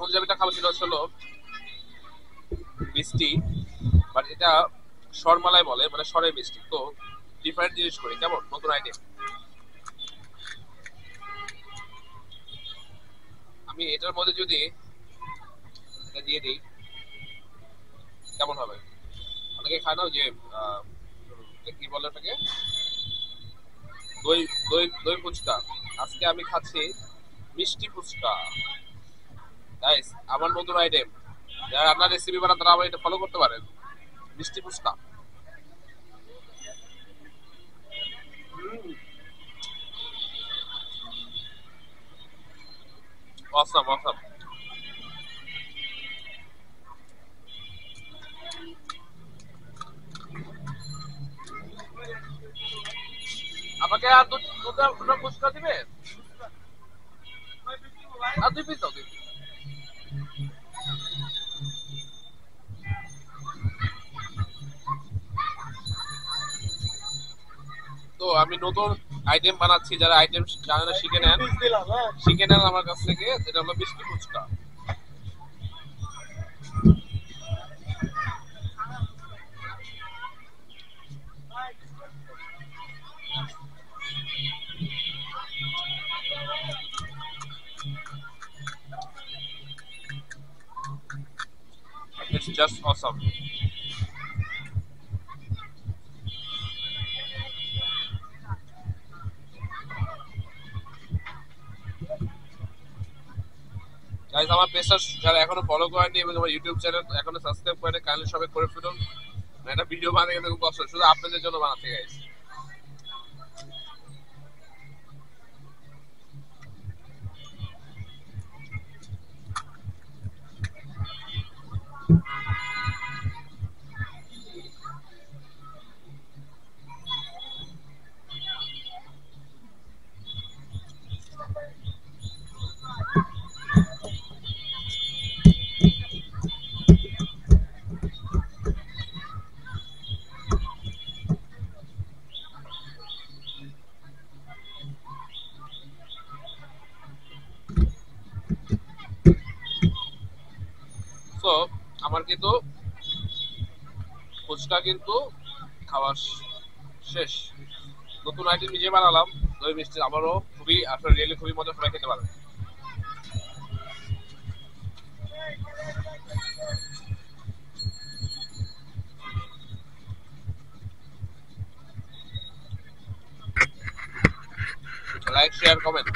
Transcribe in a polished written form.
পঞ্জাবিটা খাবো সেটা হলো মিষ্টি, বাট এটা সরমালাই বলে, মানে সরের মিষ্টি। তো ডিফারেন্ট জিনিস করি, কেমন নতুন আইটেম। আমি এটার মধ্যে যদি এটা দিয়ে দিই কেমন হবে? অনেকে খায় না ওই যে আহ, কি বলে ওটাকে, দই দই দই ফুচকা। আজকে আমি খাচ্ছি মিষ্টি ফুচকা। গাইস, আমার নতুন আইটেম, যারা রান্নার রেসিপি বানান তারা আমার এটা ফলো করতে পারেন। মিষ্টি ফুচকা। অসম অসম। আমাকে আর দুটা দুটা ফুচকা দিবে, আর 2 পিস দাও, 2 পিস। তো আমি নতুন আইটেম বানাচ্ছি, যারা আইটেম জানে না শিখে নেন, শিখে নেন আমার কাছ থেকে। এটা হলো মিষ্টি fuchka. It's just awesome. Guys, আমার পেজটা যারা এখনো ফলো করেনি এবং আমার ইউটিউব চ্যানেল এখনো সাবস্ক্রাইব করেনি, কাইন্ডলি সবাই করে ফেলুন। একটা ভিডিও বানাতে গেলে খুব কষ্ট, শুধু আপনাদের জন্য বানাতে গাইস। তো আমার কিন্তু ফুচকা কিন্তু খাওয়া শেষ। নতুন আইটেম নিজে বানালাম, দই মিষ্টি। আমারও খুবই আসলে রিয়েলি খুবই মজা, সবাই খেতে পারে। Like share comment.